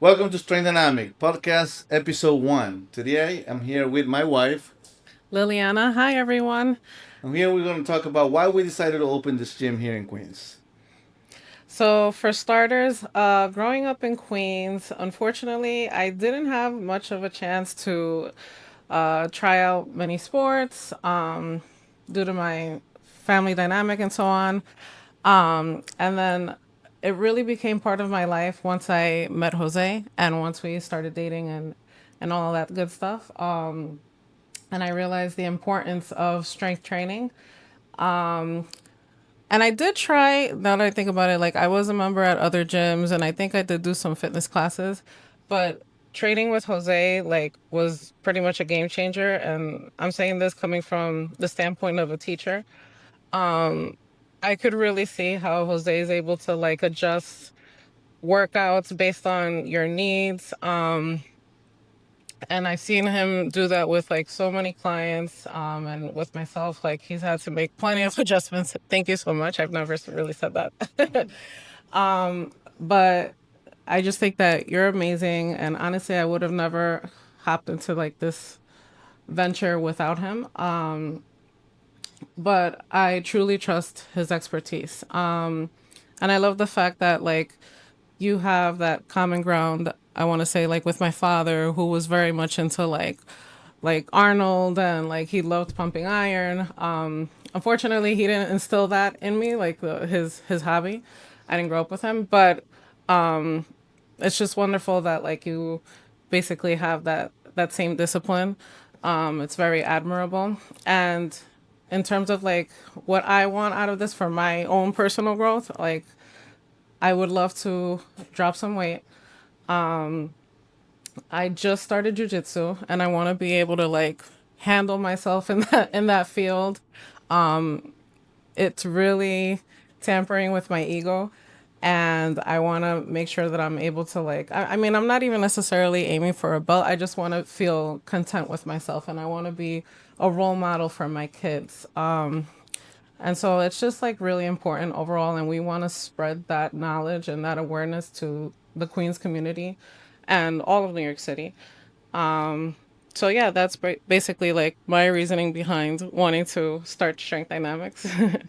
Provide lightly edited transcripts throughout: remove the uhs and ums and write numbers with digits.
Welcome to Strength Dynamic Podcast Episode 1. Today I'm here with my wife. Liliana, hi everyone. And here we're going to talk about why we decided to open this gym here in Queens. So, for starters, growing up in Queens, unfortunately, I didn't have much of a chance to try out many sports due to my family dynamic and so on. And then it really became part of my life once I met Jose and once we started dating and all of that good stuff. And I realized the importance of strength training. And I did try, now that I think about it, like I was a member at other gyms and I think I did do some fitness classes, but training with Jose like was pretty much a game changer. And I'm saying this coming from the standpoint of a teacher. Um, I could really see how Jose is able to like adjust workouts based on your needs. And I've seen him do that with like so many clients, and with myself, like he's had to make plenty of adjustments. Thank you so much. I've never really said that. But I just think that you're amazing. And honestly, I would have never hopped into like this venture without him. But I truly trust his expertise. And I love the fact that like you have that common ground. I want to say like with my father, who was very much into like Arnold and like he loved pumping iron. Unfortunately, he didn't instill that in me, like his hobby. I didn't grow up with him, but it's just wonderful that like you basically have that same discipline. It's very admirable. And in terms of like what I want out of this for my own personal growth, like I would love to drop some weight. I just started jujitsu and I want to be able to like handle myself in that field. It's really tampering with my ego, and I want to make sure that I'm able to like I mean, I'm not even necessarily aiming for a belt. I just want to feel content with myself and I want to be a role model for my kids. And so it's just like really important overall, and we want to spread that knowledge and that awareness to the Queens community and all of New York City. Um, so yeah, that's basically like my reasoning behind wanting to start Strength Dynamics.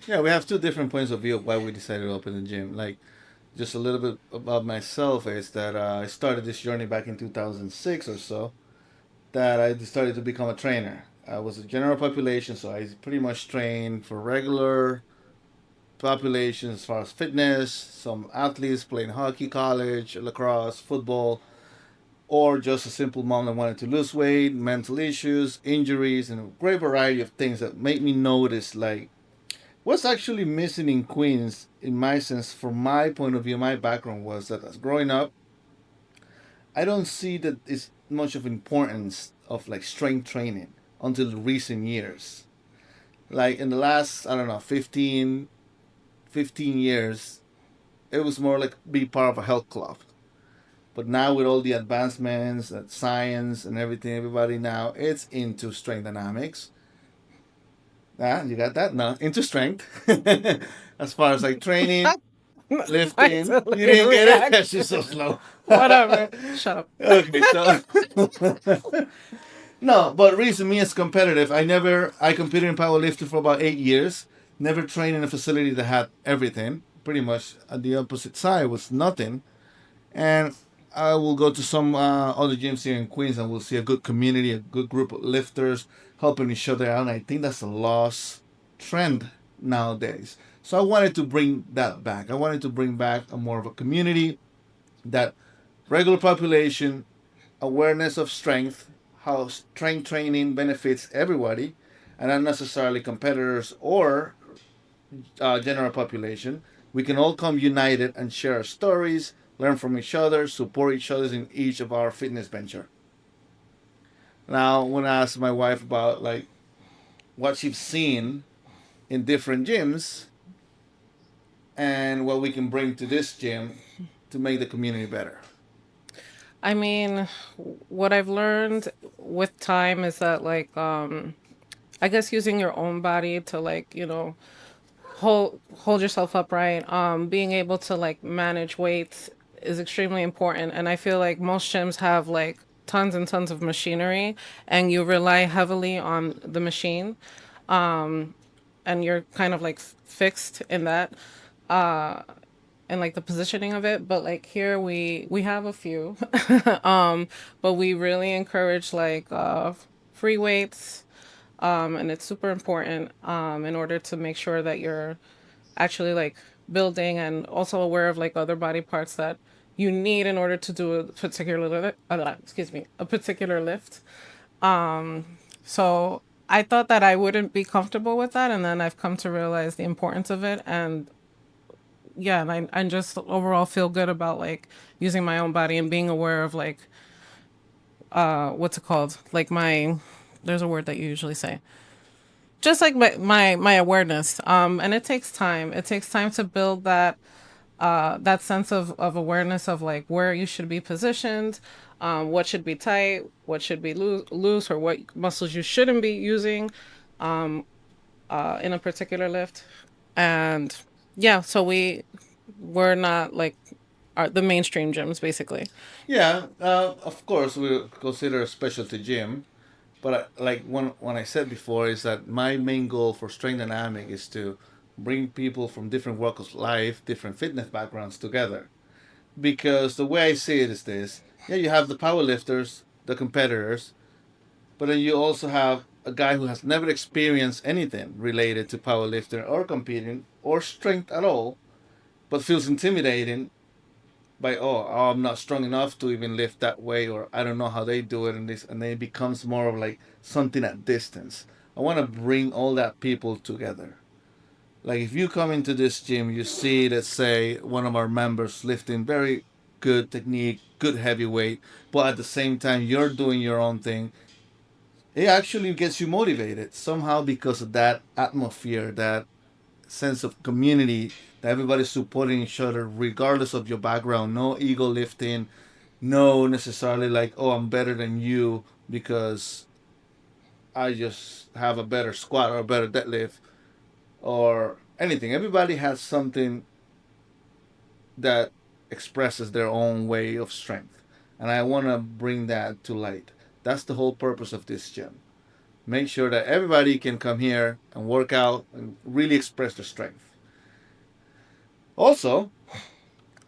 Yeah, we have two different points of view of why we decided to open the gym. Like, just a little bit about myself is that I started this journey back in 2006 or so, that I started to become a trainer. I was a general population, so I pretty much trained for regular population as far as fitness, some athletes playing hockey, college, lacrosse, football, or just a simple mom that wanted to lose weight, mental issues, injuries, and a great variety of things that made me notice like what's actually missing in Queens, in my sense, from my point of view, my background was that as growing up, I don't see that it's much of importance of like strength training until recent years. Like in the last, I don't know, 15 years, it was more like be part of a health club. But now with all the advancements, science and everything, everybody now it's into strength dynamics. Ah, you got that? No, into strength. As far as like training, My lifting, you delayed didn't get it. She's reaction. so slow. Whatever. Shut up. Okay, so no, but reason me as competitive, I competed in powerlifting for about 8 years. Never trained in a facility that had everything. Pretty much at the opposite side was nothing. And I will go to some other gyms here in Queens and we'll see a good community, a good group of lifters helping each other out. And I think that's a lost trend nowadays. So I wanted to bring that back. I wanted to bring back a more of a community that regular population, awareness of strength, how strength training benefits everybody, and not necessarily competitors or general population. We can all come united and share our stories, learn from each other, support each other in each of our fitness venture. Now, when I asked my wife about like what she's seen in different gyms and what we can bring to this gym to make the community better. I mean, what I've learned with time is that like I guess using your own body to like, hold yourself upright, being able to like manage weights is extremely important. And I feel like most gyms have like tons and tons of machinery, and you rely heavily on the machine, and you're kind of like fixed in that, and like the positioning of it. But like here we have a few, but we really encourage like free weights, and it's super important in order to make sure that you're actually like building, and also aware of like other body parts that you need in order to do a particular excuse me, a particular lift. So I thought that I wouldn't be comfortable with that, and then I've come to realize the importance of it. And yeah, and I just overall feel good about like using my own body and being aware of like what's it called, like my, there's a word that you usually say, just like my awareness. And it takes time. It takes time to build that that sense of awareness of like where you should be positioned, what should be tight, what should be loose, or what muscles you shouldn't be using in a particular lift. And yeah, so we're not like the mainstream gyms basically. Yeah, of course we consider a specialty gym, but like when I said before is that my main goal for Strength Dynamic is to bring people from different walks of life, different fitness backgrounds together. Because the way I see it is this: yeah, you have the powerlifters, the competitors, but then you also have a guy who has never experienced anything related to powerlifting or competing or strength at all, but feels intimidating by I'm not strong enough to even lift that way, or I don't know how they do it, and this, and then it becomes more of like something at distance. I want to bring all that people together. Like if you come into this gym, you see, let's say, one of our members lifting very good technique, good heavy weight, but at the same time you're doing your own thing. It actually gets you motivated somehow because of that atmosphere, that sense of community, that everybody's supporting each other regardless of your background. No ego lifting, no necessarily like, oh, I'm better than you because I just have a better squat or a better deadlift or anything. Everybody has something that expresses their own way of strength. And I want to bring that to light. That's the whole purpose of this gym. Make sure that everybody can come here and work out and really express their strength. Also,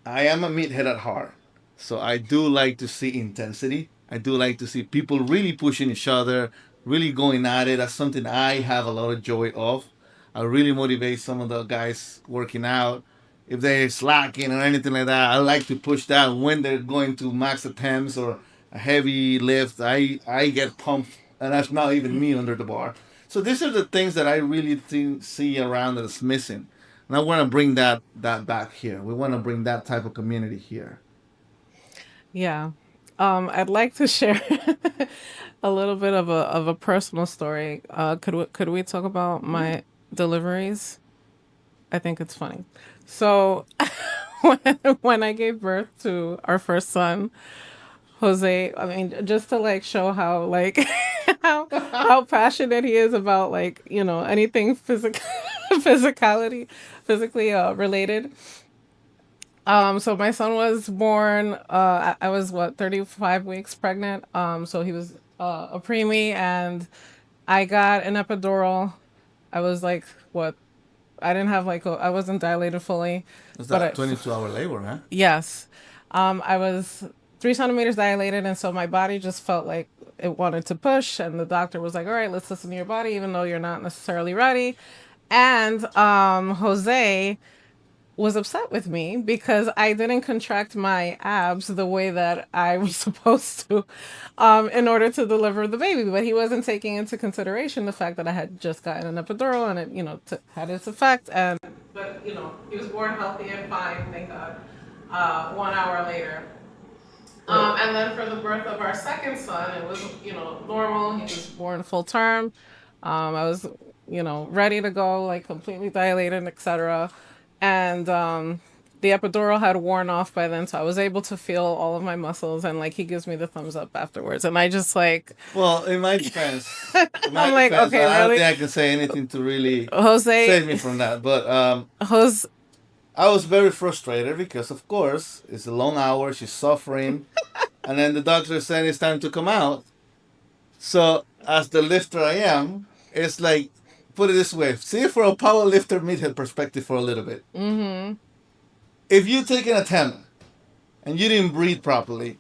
I am a meathead at heart. So I do like to see intensity. I do like to see people really pushing each other, really going at it. That's something I have a lot of joy of. I really motivate some of the guys working out. If they're slacking or anything like that, I like to push that when they're going to max attempts or a heavy lift. I get pumped, and that's not even me under the bar. So these are the things that I really see around that's missing. And I want to bring that back here. We want to bring that type of community here. Yeah. I'd like to share a little bit of a personal story. Could we talk about Yeah. my deliveries? I think it's funny. So when I gave birth to our first son, Jose, I mean, just to like show how like how passionate he is about like, anything physicality, physically related. So my son was born, I was what, 35 weeks pregnant. So he was a preemie, and I got an epidural. I was like, what? I didn't have like, I wasn't dilated fully, Is but that 22-hour labor, huh? yes. I was 3 centimeters dilated, and so my body just felt like it wanted to push, and the doctor was like, all right, let's listen to your body, even though you're not necessarily ready. And Jose was upset with me because I didn't contract my abs the way that I was supposed to in order to deliver the baby. But he wasn't taking into consideration the fact that I had just gotten an epidural, and it, had its effect. And but he was born healthy and fine, thank God. 1 hour later. And then for the birth of our second son, it was, normal. He was born full term. I was, ready to go, like completely dilated, etc. And the epidural had worn off by then, so I was able to feel all of my muscles, and like he gives me the thumbs up afterwards, and I just like, Well, in my I'm like, defense, okay, I don't really, think I can say anything to really Jose, save me from that. But Jose. I was very frustrated because, of course, it's a long hour. She's suffering, and then the doctor is saying it's time to come out. So, as the lifter I am, it's like, put it this way: see, for a power lifter, meathead perspective for a little bit. Mm-hmm. If you take an attempt and you didn't breathe properly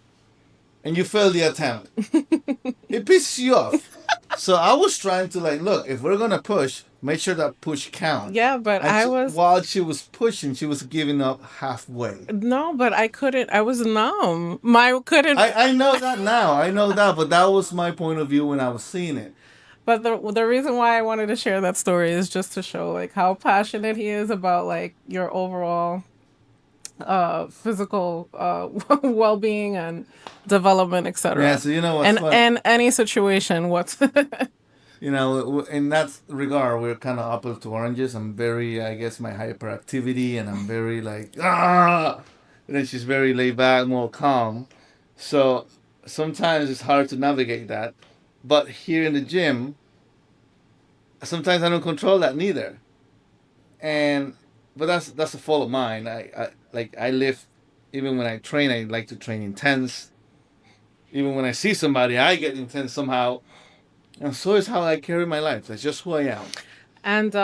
and you fail the attempt, it pisses you off. So I was trying to like, look, if we're gonna push, make sure that push count. Yeah, but And I was while she was pushing, she was giving up halfway. no, but I couldn't. I was numb. My couldn't. I know that now. I know that, but that was my point of view when I was seeing it. But the reason why I wanted to share that story is just to show like how passionate he is about like your overall physical well-being and development, Yeah. etc. So you know what's fun? And any situation what's You know, in that regard, we're kind of apples to oranges. I'm very, I guess, my hyperactivity, and I'm very like ah. And then she's very laid back, more calm. So sometimes it's hard to navigate that. But here in the gym, sometimes I don't control that neither. And but that's a fault of mine. I live even when I train, I like to train intense. Even when I see somebody, I get intense somehow. And so is how I carry my life. That's just who I am. and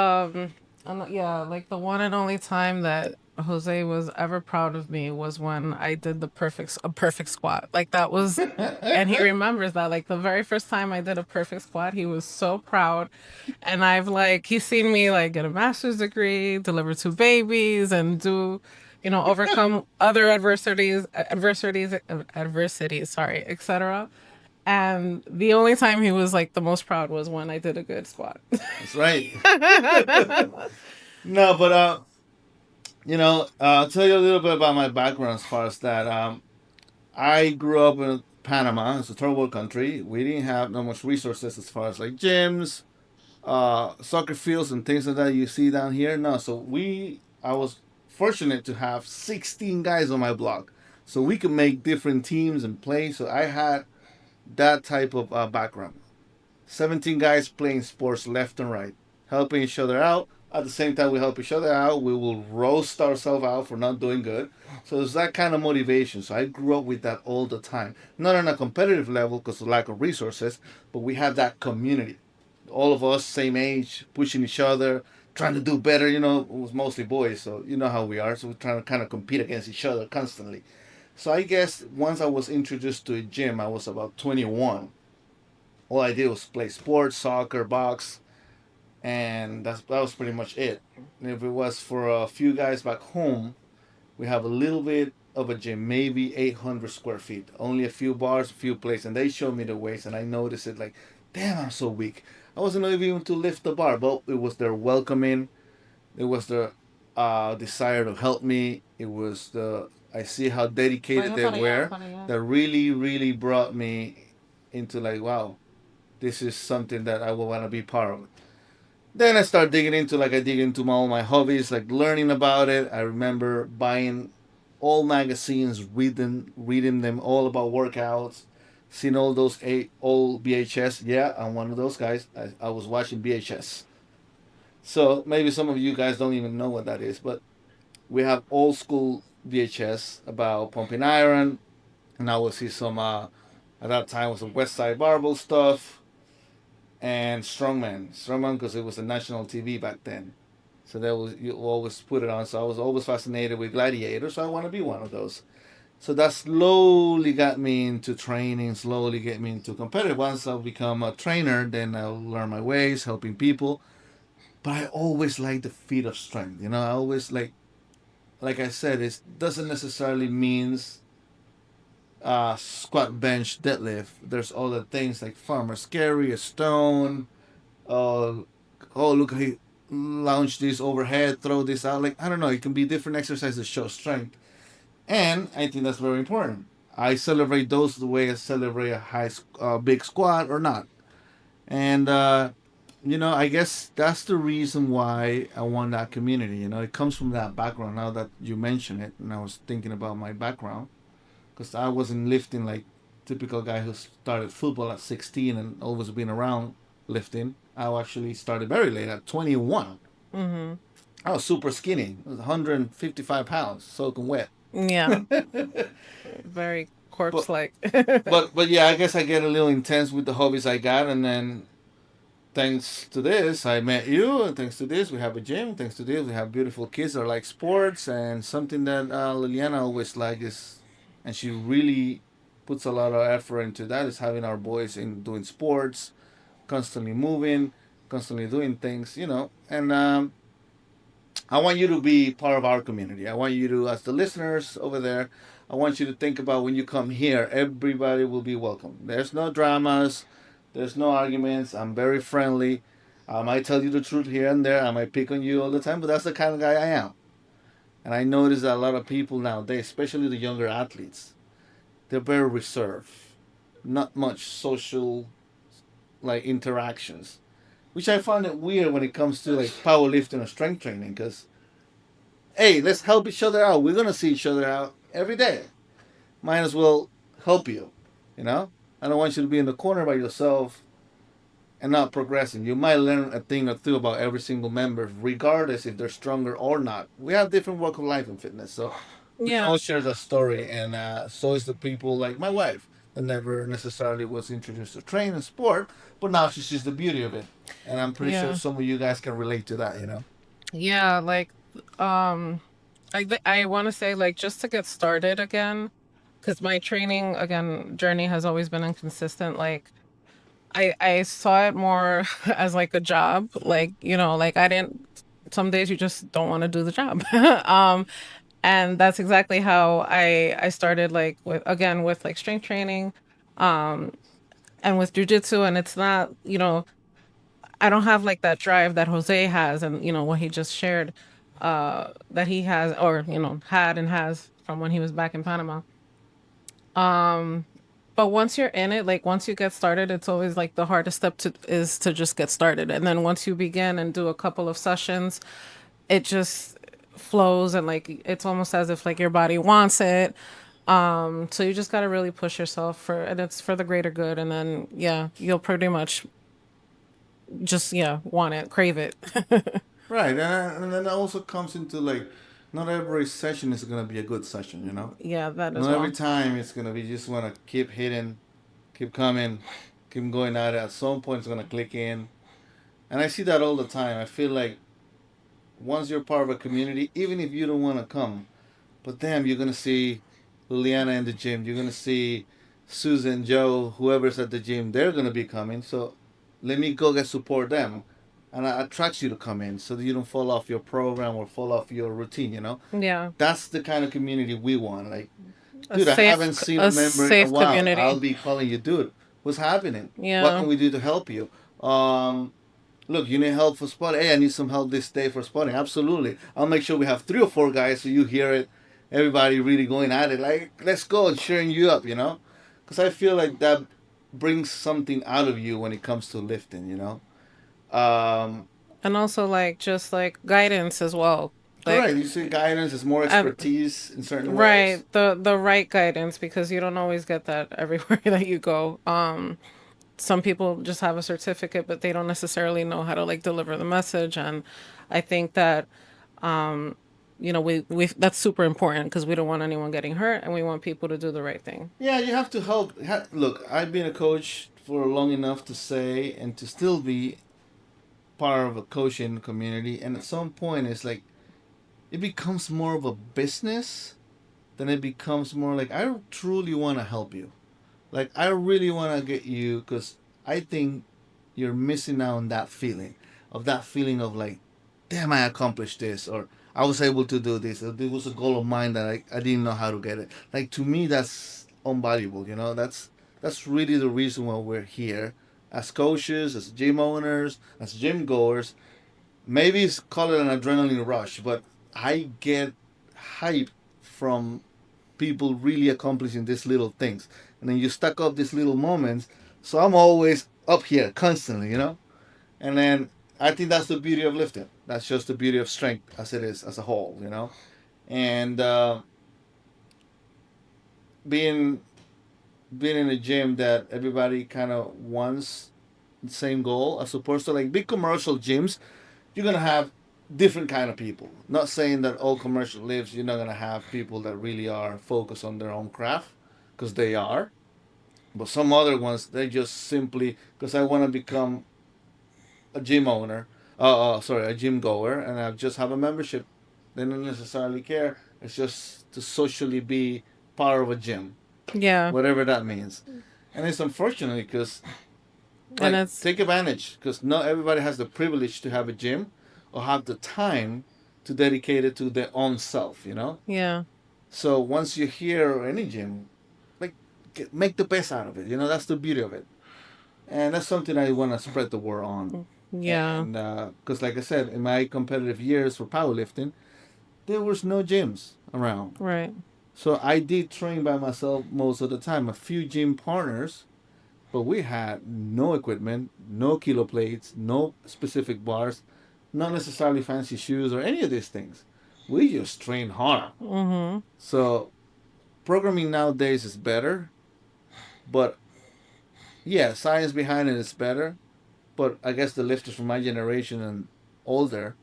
yeah, like the one and only time that Jose was ever proud of me was when I did a perfect squat. Like that was, and he remembers that. Like the very first time I did a perfect squat, he was so proud. And I've like he's seen me like get a master's degree, deliver two babies, and do, overcome other adversities, sorry, etc. And the only time he was like the most proud was when I did a good squat. That's right. No, but I'll tell you a little bit about my background as far as that. I grew up in Panama. It's a third world country. We didn't have no much resources as far as like gyms, soccer fields, and things like that you see down here. No, so I was fortunate to have 16 guys on my block, so we could make different teams and play. So I had that type of background. 17 guys playing sports left and right, helping each other out. At the same time, we help each other out. We will roast ourselves out for not doing good. So it's that kind of motivation. So I grew up with that all the time. Not on a competitive level because of lack of resources, but we have that community. All of us, same age, pushing each other, trying to do better. It was mostly boys, so you know how we are. So we're trying to kind of compete against each other constantly. So I guess once I was introduced to a gym, I was about 21. All I did was play sports, soccer, box, and that was pretty much it. And if it was for a few guys back home, we have a little bit of a gym, maybe 800 square feet, only a few bars, a few plates, and they showed me the ways, and I noticed it like, damn, I'm so weak. I wasn't able to lift the bar, but it was their welcoming, it was their desire to help me, it was the I see how dedicated they were that really, really brought me into like, wow, this is something that I would want to be part of. Then I start digging into like I dig into all my hobbies, like learning about it. I remember buying all magazines, reading them all about workouts, seeing all those old VHS. Yeah, I'm one of those guys. I was watching VHS. So maybe some of you guys don't even know what that is, but we have old school VHS about pumping iron, and I will see some. At that time was some West Side Barbell stuff and strongman because it was a national TV back then. So that was you always put it on. So I was always fascinated with gladiators. So I want to be one of those. So that slowly got me into training. Slowly get me into competitive. Once I become a trainer, then I'll learn my ways, helping people. But I always like the feat of strength. I always like I said, it doesn't necessarily means squat, bench, deadlift. There's other things like farmer's carry, a stone, uh, oh look he launch this overhead, throw this out. Like I don't know, it can be different exercises to show strength, and I think that's very important. I celebrate those the way I celebrate a big squat or not, and I guess that's the reason why I want that community. It comes from that background. Now that you mention it, and I was thinking about my background, because I wasn't lifting like typical guy who started football at 16 and always been around lifting. I actually started very late at 21. Mm-hmm. I was super skinny. I was 155 pounds, soaking wet. Yeah, very but corpse-like. but yeah, I guess I get a little intense with the hobbies I got, and then thanks to this, I met you, and thanks to this, we have a gym. Thanks to this, we have beautiful kids that like sports, and something that Liliana always like is, and she really puts a lot of effort into that, is having our boys in doing sports, constantly moving, constantly doing things, and I want you to be part of our community. I want you to, as the listeners over there, I want you to think about when you come here, everybody will be welcome. There's no dramas, there's no arguments. I'm very friendly. I might tell you the truth here and there. I might pick on you all the time, but that's the kind of guy I am. And I notice that a lot of people nowadays, especially the younger athletes, they're very reserved. Not much social like interactions, which I find it weird when it comes to like powerlifting or strength training, because hey, let's help each other out. We're gonna see each other out every day. Might as well help you. You know, I don't want you to be in the corner by yourself and not progressing. You might learn a thing or two about every single member, regardless if they're stronger or not. We have different walk of life in fitness, so we can Yeah, all share that story. And so is the people like my wife that never necessarily was introduced to train and sport, but now she sees the beauty of it. And I'm pretty sure yeah, some of you guys can relate to that. yeah. Like, um, I want to say like just to get started again, because my training again journey has always been inconsistent. Like, I saw it more as like a job. Like, like I didn't. Some days you just don't want to do the job. And that's exactly how I started. Like with like strength training, um, and with jujitsu. And it's not, I don't have like that drive that Jose has, and what he just shared, that he has, or had and has from when he was back in Panama. Um, but once you're in it, like once you get started, it's always like the hardest step to is to just get started. And then once you begin and do a couple of sessions, it just flows, and like it's almost as if like your body wants it. So you just got to really push yourself and it's for the greater good. And then, yeah, you'll pretty much just, yeah, want it, crave it. Right, and then that also comes into like, not every session is gonna be a good session, you know. Yeah, that as Not every well. time it's gonna be, you just wanna keep hitting, keep coming, keep going at it. At some point, it's gonna click in, and I see that all the time. I feel like once you're part of a community, even if you don't wanna come, but damn, you're gonna see Liliana in the gym. You're gonna see Susan, Joe, whoever's at the gym. They're gonna be coming. So let me go get support them, and that attracts you to come in, so that you don't fall off your program or fall off your routine. Yeah. That's the kind of community we want. Like, A dude, I safe, haven't seen a a member in a safe while. I'll community. be calling you, dude. What's happening? What Yeah. can we do to help you? Um, Look, you need help for spotting. Hey, I need some help this day for spotting. Absolutely. I'll make sure we have 3 or 4 guys so you hear it. Everybody really going at it. Like, let's go and cheering you up. Because I feel like that brings something out of you when it comes to lifting. Um, And also like just like guidance as well. Correct. Like You see, guidance is more um expertise in certain ways. right, the right guidance, because you don't always get that everywhere that you go. Some people just have a certificate, but they don't necessarily know how to like deliver the message. And I think that we that's super important because we don't want anyone getting hurt, and we want people to do the right thing. Yeah, you have to help. Look, I've been a coach for long enough to say and to still be part of a coaching community. And at some point, it's like it becomes more of a business than it becomes more like I truly want to help you. Like I really want to get you because I think you're missing out on that feeling of like, damn, I accomplished this, or I was able to do this, or there was a goal of mine that I didn't know how to get it. Like to me, that's unvaluable. That's really the reason why we're here as coaches, as gym owners, as gym goers. Maybe it's call it an adrenaline rush, but I get hype from people really accomplishing these little things. And then you stack up these little moments. So I'm always up here constantly. And then I think that's the beauty of lifting. That's just the beauty of strength as it is as a whole. And being being in a gym that everybody kind of wants the same goal, as opposed to like big commercial gyms, you're gonna have different kind of people. Not saying that all commercial lifts you're not gonna have people that really are focused on their own craft, because they are. But some other ones they just simply because I want to become a gym owner, sorry, a gym goer, and I just have a membership. They don't necessarily care. It's just to socially be part of a gym, Yeah. whatever that means. And it's unfortunate because, And like, it's, take advantage because not everybody has the privilege to have a gym or have the time to dedicate it to their own self, you know? yeah. So once you're here or any gym, like, make the best out of it. You know, that's the beauty of it. And that's something I want to spread the word on. Yeah. And because, like I said, in my competitive years for powerlifting, there was no gyms around. Right. So I did train by myself most of the time. A few gym partners, but we had no equipment, no kilo plates, no specific bars, not necessarily fancy shoes or any of these things. We just trained hard. Mm-hmm. So programming nowadays is better, but yeah, science behind it is better. But I guess the lifters from my generation and older,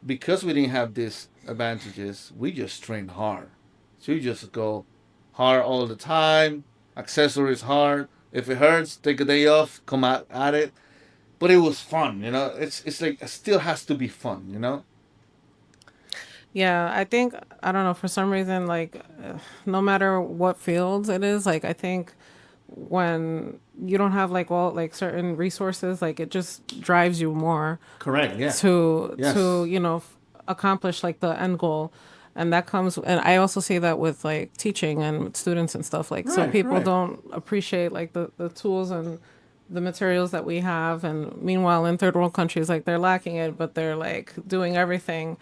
because we didn't have these advantages, we just trained hard. So you just go hard all the time, accessories hard. If it hurts, take a day off, come out at it. But it was fun, you know. It's like it still has to be fun, you know. Yeah, I think I don't know for some reason like no matter what fields it is, like I think when you don't have like all like certain resources, like it just drives you more Correct. Yeah. to Yes. accomplish like the end goal. And that comes, and I also see that with like teaching and with students and stuff. Like some Right. people Right. don't appreciate like the tools and the materials that we have, and meanwhile in third world countries like they're lacking it, but they're like doing everything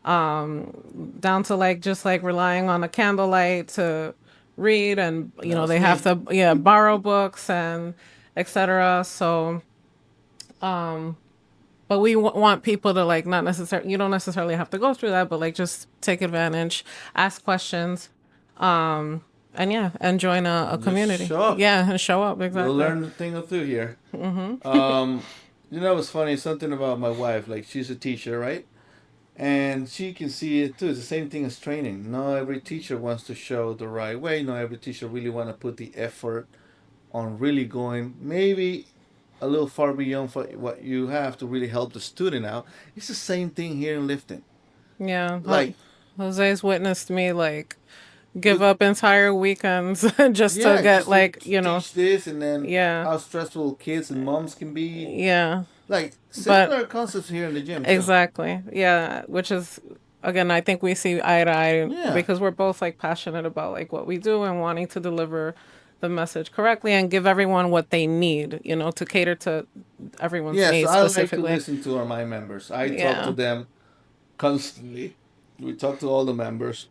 down to like just like relying on a candlelight to read, and you know That's they have me. to borrow books and etc. So but we want people to like not necessarily, you don't necessarily have to go through that, but like just take advantage, ask questions, and yeah, and join a Just community. show up. Yeah, and show up You'll exactly. learn a thing or two here. Um, you know, it's funny something about my wife. Like she's a teacher, right? And she can see it too. It's the same thing as training. Not every teacher wants to show the right way. Not every teacher really want to put the effort on really going maybe a little far beyond what you have to really help the student out. It's the same thing here in lifting. Yeah, Like Jose's witnessed me like give with up entire weekends just to yeah, get just to like you know. teach this and then Yeah, how stressful kids and moms can be. yeah, Like but similar concepts here in the gym too. exactly. Yeah, which is again, I think we see eye to eye Yeah. because we're both like passionate about like what we do and wanting to deliver the message correctly and give everyone what they need, you know, to cater to everyone's Yeah, so needs I like to specifically. listen to my members. I talk to Yeah. them constantly. We talk to all the members.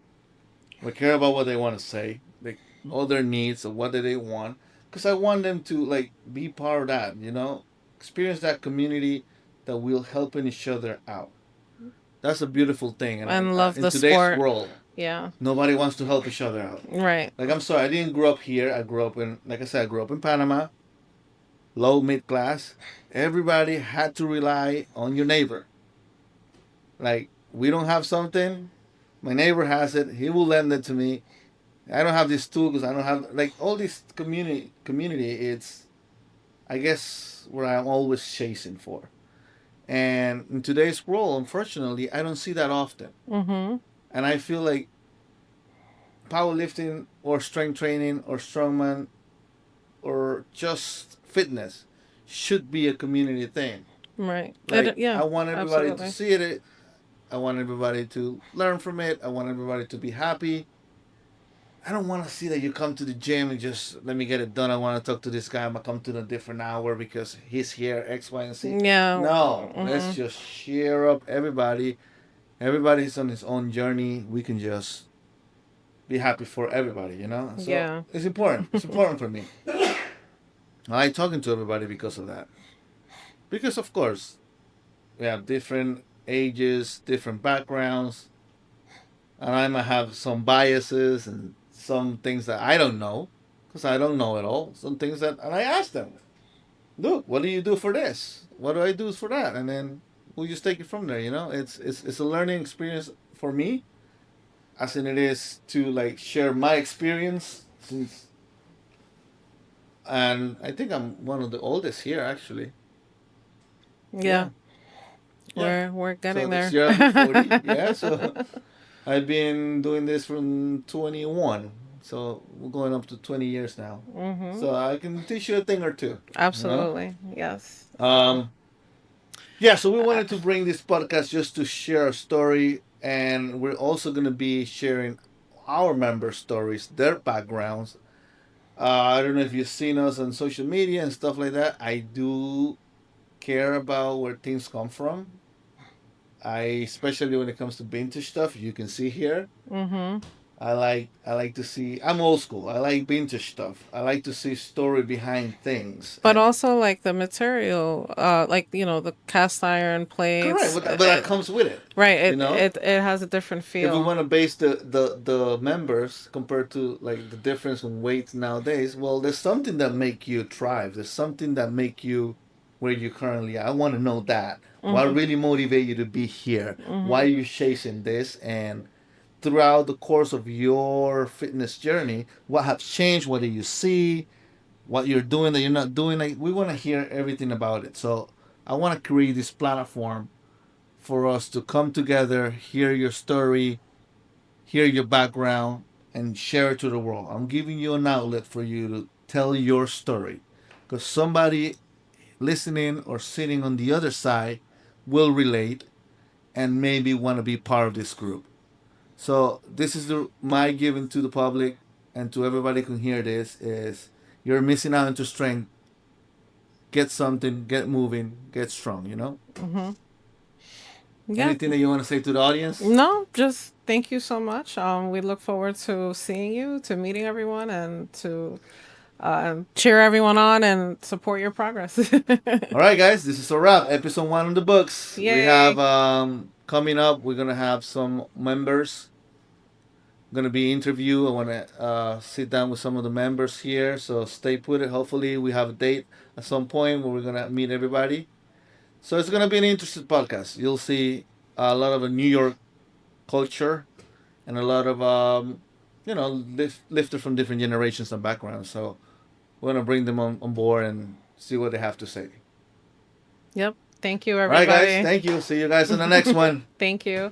We care about what they want to say, like all their needs and what do they want, because I want them to like be part of that. You know, experience that community that will helping each other out. That's a beautiful thing, and And love in the today's sport. world, Yeah. nobody wants to help each other out. Right. Like I'm sorry, I didn't grow up here. I grew up in, like I said, I grew up in Panama, low mid class. Everybody had to rely on your neighbor. Like we don't have something, my neighbor has it. He will lend it to me. I don't have this tool because I don't have like all this community. It's I guess where I'm always chasing for. And in today's world, unfortunately, I don't see that often. Mhm. And I feel like powerlifting or strength training or strongman or just fitness should be a community thing. Right. Like Yeah, I want everybody to absolutely. see it. I want everybody to learn from it. I want everybody to be happy. I don't want to see that you come to the gym and just let me get it done. I want to talk to this guy. I'm gonna come to a different hour because he's here X, Y, and Z. Yeah. No, let's Mhm. just cheer up everybody. Everybody's on his own journey. We can just be happy for everybody, you know. So Yeah. it's important. It's important for me. I like talking to everybody because of that. Because of course we have different ages, different backgrounds, and I might have some biases and some things that I don't know because I don't know it all. Some things that, and I ask them, look, what do you do for this? What do I do for that? And then we'll just take it from there. It's a learning experience for me, as in it is to like share my experience since, and I think I'm one of the oldest here actually. Yeah, Yeah, yeah. we're So getting this there. year I'll be 40. Yeah, so I've been doing this from 21. So we're going up to 20 years now. Hmm. So I can teach you a thing or two, you know? Absolutely. Yes. Um, yeah, so we wanted to bring this podcast just to share a story. And we're also going to be sharing our member stories, their backgrounds. I don't know if you've seen us on social media and stuff like that. I do care about where things come from. Especially when it comes to vintage stuff, you can see here. Hmm. I like to see. I'm old school. I like vintage stuff. I like to see story behind things. But also like the material, like the cast iron Correct, plates. but that comes with it. Right. You know, It has a different if we feel. want to base the members compared to like the difference in weight nowadays, well, there's something that make you thrive. There's something that make you where you currently are. I want to know that. What Hmm. really motivate you to be here? Why Hmm. are you chasing this? And throughout the course of your fitness journey, what has changed? What do you see? What you're doing that you're not doing? Like, we want to hear everything about it. So I want to create this platform for us to come together, hear your story, hear your background, and share it to the world. I'm giving you an outlet for you to tell your story, because somebody listening or sitting on the other side will relate and maybe want to be part of this group. So this is my giving to the public and to everybody who can hear this is, you're missing out into strength. Get something, get moving, get strong. Hmm. Yeah. Anything that you want to say to the audience? No, just thank you so much. We look forward to seeing you, to meeting everyone, and to cheer everyone on and support your progress. All right, guys, this is a wrap. Episode 1 on the books. We have Yay. coming up. We're gonna have some members. Gonna be interview. I want to sit down with some of the members here. So stay put. It. Hopefully, we have a date at some point where we're gonna meet everybody. So it's gonna be an interesting podcast. You'll see a lot of a New York culture and a lot of lifters from different generations and backgrounds. So we're gonna bring them on board and see what they have to say. Yep. Thank you, All right, guys. everybody. Thank you. See you guys in the next one. Thank you.